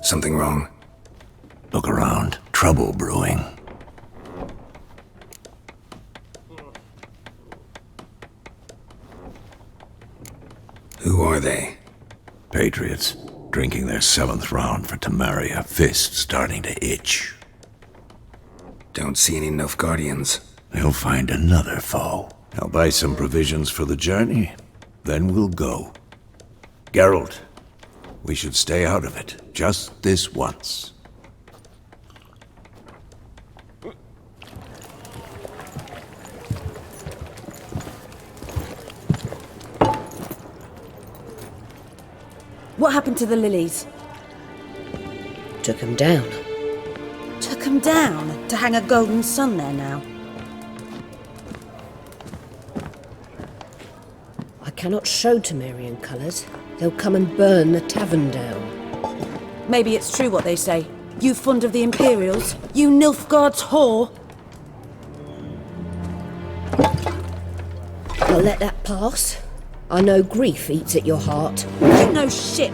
Something wrong? Look around. Trouble brewing. Who are they? Patriots. Drinking their 7th round for Temeria. Fist starting to itch. Don't see any Nilfgaardians. They'll find another foe. I'll buy some provisions for the journey. Then we'll go. Geralt, we should stay out of it. Just this once. What happened to the lilies? Took him down. Took them down to hang a golden sun there now. I cannot show Temerian colours. They'll come and burn the tavern down. Maybe it's true what they say. You fond of the Imperials? You Nilfgaard's whore? I'll let that pass. I know grief eats at your heart. You know shit.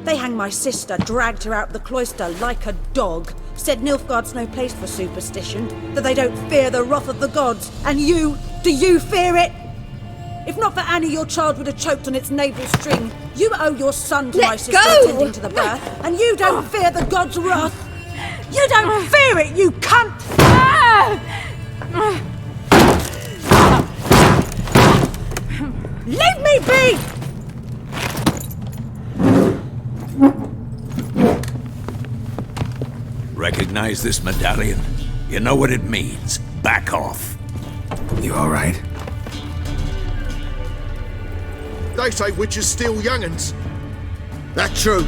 They hanged my sister, dragged her out the cloister like a dog. Said Nilfgaard's no place for superstition, that they don't fear the wrath of the gods. And you, do you fear it? If not for Annie, your child would have choked on its navel string. You owe your son to my sister attending to the birth, and you don't fear the gods' wrath. You don't fear it, you cunt! Leave me be! Recognize this medallion? You know what it means. Back off. You all right? They say witches steal young'uns. That true?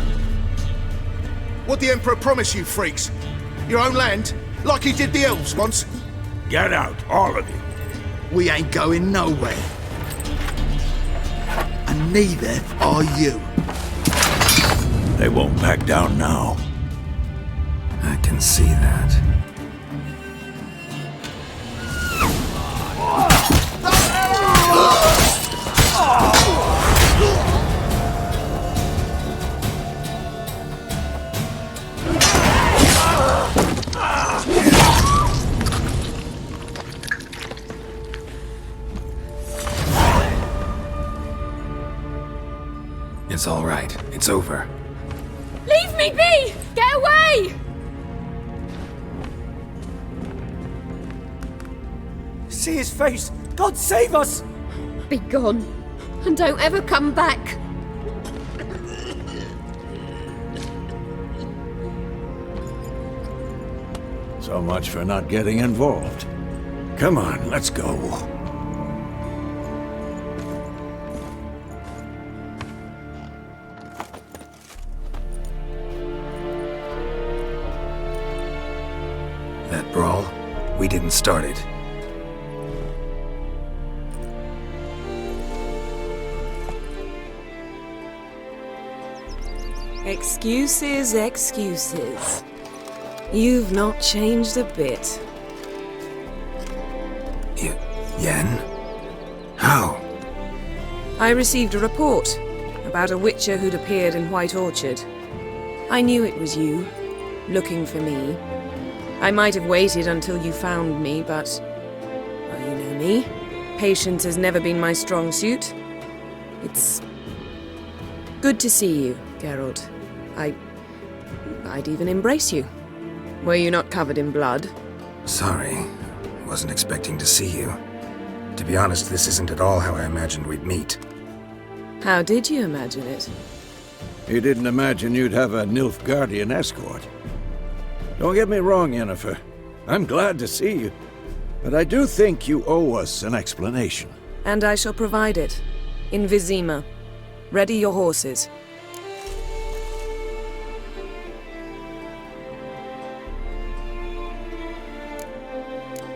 What the Emperor promise you, freaks? Your own land? Like he did the elves once? Get out, all of you. We ain't going nowhere. And neither are you. They won't back down now. I can see that. It's all right. It's over. Leave me be! Get away! See his face! God save us! Be gone, and don't ever come back. So much for not getting involved. Come on, let's go. That brawl, we didn't start it. Excuses, excuses. You've not changed a bit. Yen? How? I received a report about a witcher who'd appeared in White Orchard. I knew it was you, looking for me. I might have waited until you found me, but... well, you know me. Patience has never been my strong suit. It's... good to see you, Geralt. I'd even embrace you. Were you not covered in blood? Sorry. Wasn't expecting to see you. To be honest, this isn't at all how I imagined we'd meet. How did you imagine it? You didn't imagine you'd have a Nilfgaardian escort. Don't get me wrong, Yennefer. I'm glad to see you. But I do think you owe us an explanation. And I shall provide it. In Vizima. Ready your horses.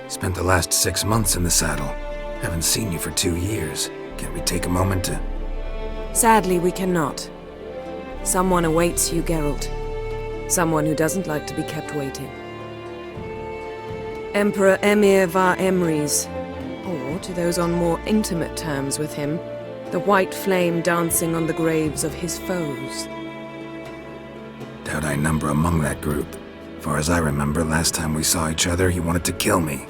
Spent the last 6 months in the saddle. Haven't seen you for 2 years. Can't we take a moment to... Sadly, we cannot. Someone awaits you, Geralt. Someone who doesn't like to be kept waiting. Emperor Emir var Emrys, or to those on more intimate terms with him, the white flame dancing on the graves of his foes. Doubt I number among that group. Far as I remember, last time we saw each other, he wanted to kill me.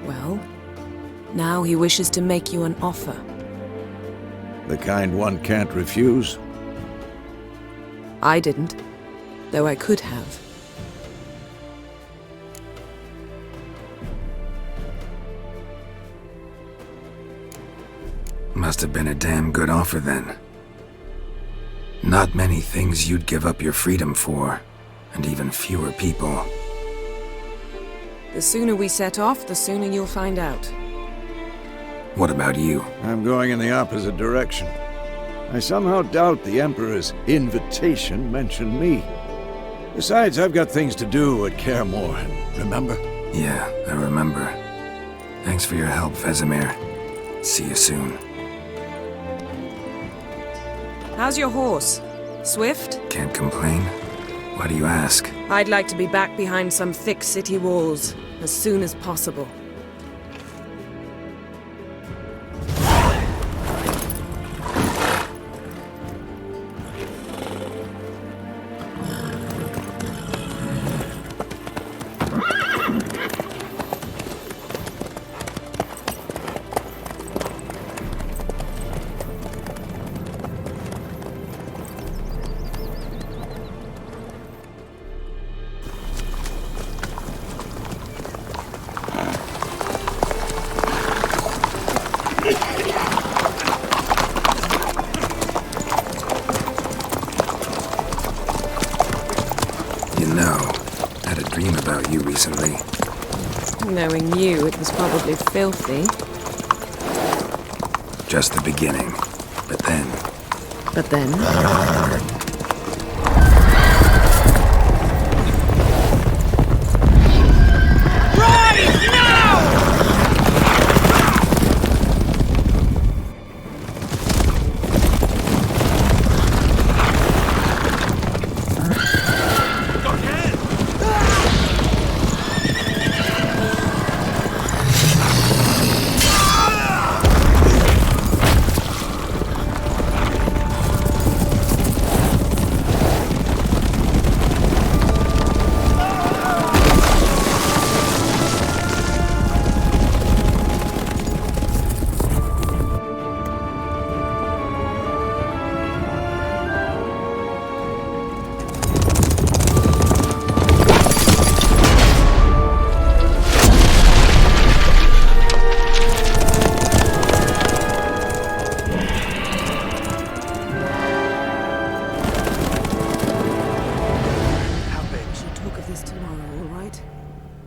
Well, now he wishes to make you an offer. The kind one can't refuse? I didn't, though I could have. Must have been a damn good offer then. Not many things you'd give up your freedom for, and even fewer people. The sooner we set off, the sooner you'll find out. What about you? I'm going in the opposite direction. I somehow doubt the Emperor's invitation mentioned me. Besides, I've got things to do at Kaer Morhen, remember? Yeah, I remember. Thanks for your help, Vesemir. See you soon. How's your horse? Swift? Can't complain. Why do you ask? I'd like to be back behind some thick city walls as soon as possible. Recently. Knowing you, it was probably filthy. Just the beginning. But then... But then?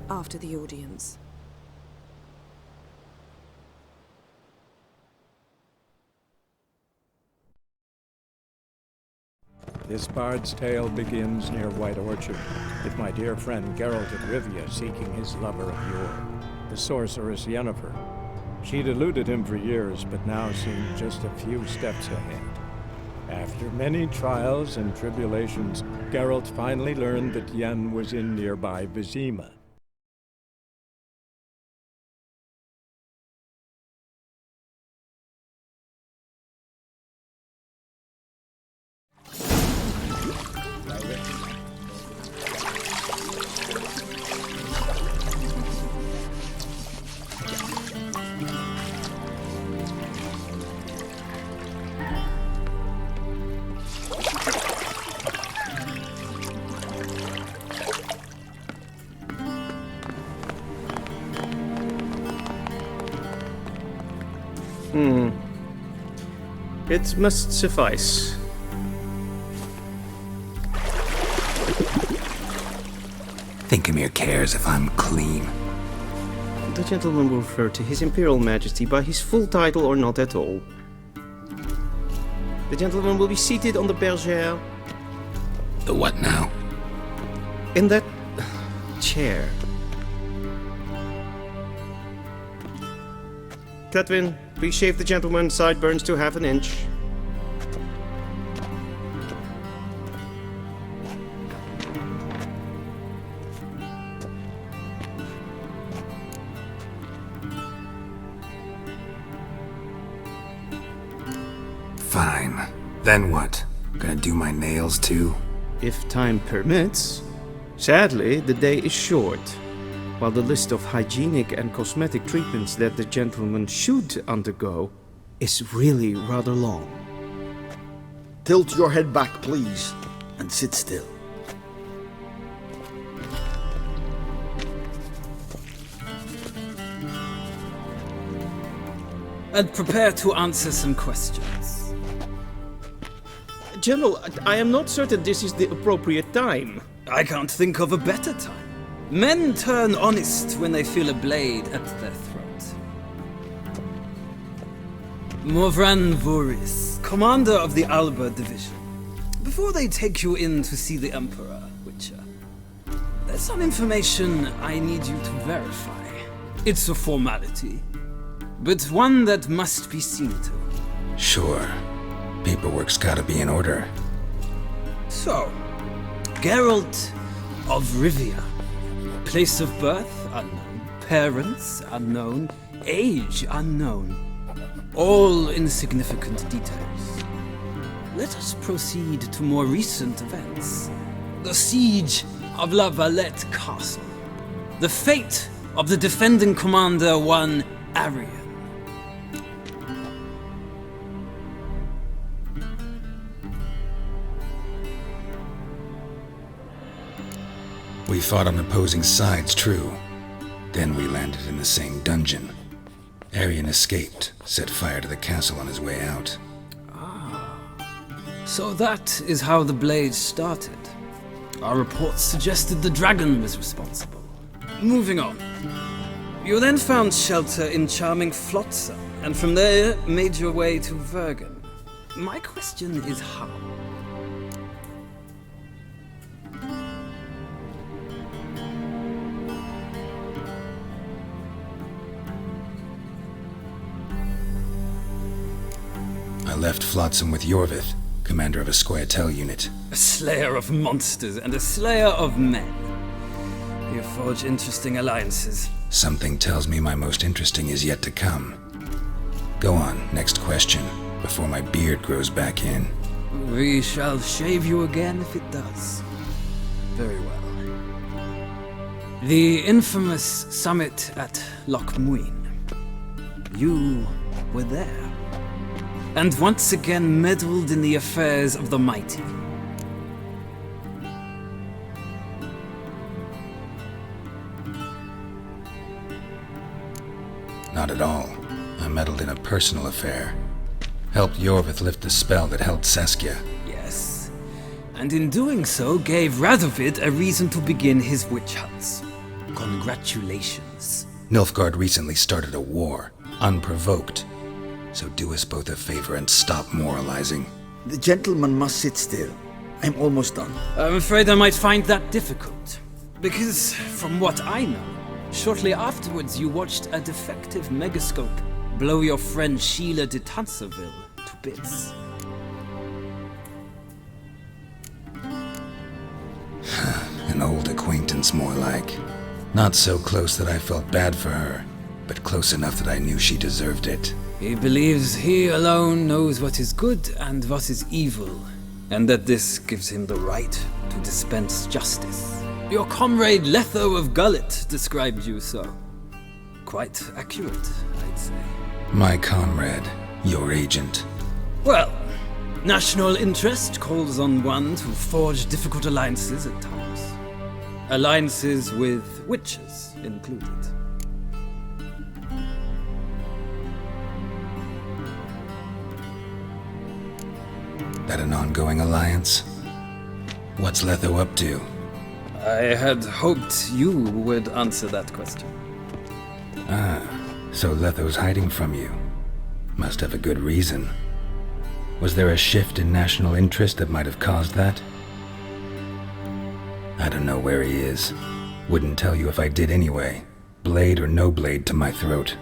After the audience. This bard's tale begins near White Orchard, with my dear friend Geralt of Rivia seeking his lover of yore, the sorceress Yennefer. She'd eluded him for years, but now seemed just a few steps ahead. After many trials and tribulations, Geralt finally learned that Yen was in nearby Vizima. It must suffice. Thinkemere cares if I'm clean. The gentleman will refer to His Imperial Majesty by his full title or not at all. The gentleman will be seated on the bergère. The what now? In that chair. Cledwyn, please shave the gentleman's sideburns to half an inch. Fine. Then what? Gonna do my nails too? if time permits. Sadly, the day is short, while the list of hygienic and cosmetic treatments that the gentleman should undergo is really rather long. Tilt your head back, please, and sit still. And prepare to answer some questions. General, I am not certain this is the appropriate time. I can't think of a better time. Men turn honest when they feel a blade at their throat. Morvran Voris, commander of the Alba Division. Before they take you in to see the Emperor, Witcher, there's some information I need you to verify. It's a formality, but one that must be seen to. Sure. Paperwork's gotta be in order. So, Geralt of Rivia. Place of birth unknown. Parents unknown. Age unknown. All insignificant details. Let us proceed to more recent events. The siege of La Valette Castle. The fate of the defending commander, one Arian. We fought on opposing sides, true. Then we landed in the same dungeon. Arian escaped, set fire to the castle on his way out. So that is how the blade started. Our reports suggested the dragon was responsible. Moving on. You then found shelter in charming Flotsam, and from there made your way to Vergen. My question is how? I left Flotsam with Yorvith, commander of a Scoia'tael unit. A slayer of monsters and a slayer of men. You forge interesting alliances. Something tells me my most interesting is yet to come. Go on, next question, before my beard grows back in. We shall shave you again if it does. Very well. The infamous summit at Loch Muin. You were there. And once again meddled in the affairs of the mighty. Not at all. I meddled in a personal affair. Helped Yorvith lift the spell that held Saskia. Yes. And in doing so, gave Radovid a reason to begin his witch hunts. Congratulations. Nilfgaard recently started a war, unprovoked. So do us both a favor and stop moralizing. The gentleman must sit still. I'm almost done. I'm afraid I might find that difficult. Because, from what I know, shortly afterwards you watched a defective megascope blow your friend Sheila de Tanserville to bits. An old acquaintance, more like. Not so close that I felt bad for her, but close enough that I knew she deserved it. He believes he alone knows what is good and what is evil, and that this gives him the right to dispense justice. Your comrade Letho of Gullet described you so. Quite accurate, I'd say. My comrade, your agent. Well, national interest calls on one to forge difficult alliances at times. Alliances with witches included. That an ongoing alliance? What's Letho up to? I had hoped you would answer that question. Ah, so Letho's hiding from you. Must have a good reason. Was there a shift in national interest that might have caused that? I don't know where he is. Wouldn't tell you if I did anyway. Blade or no blade to my throat.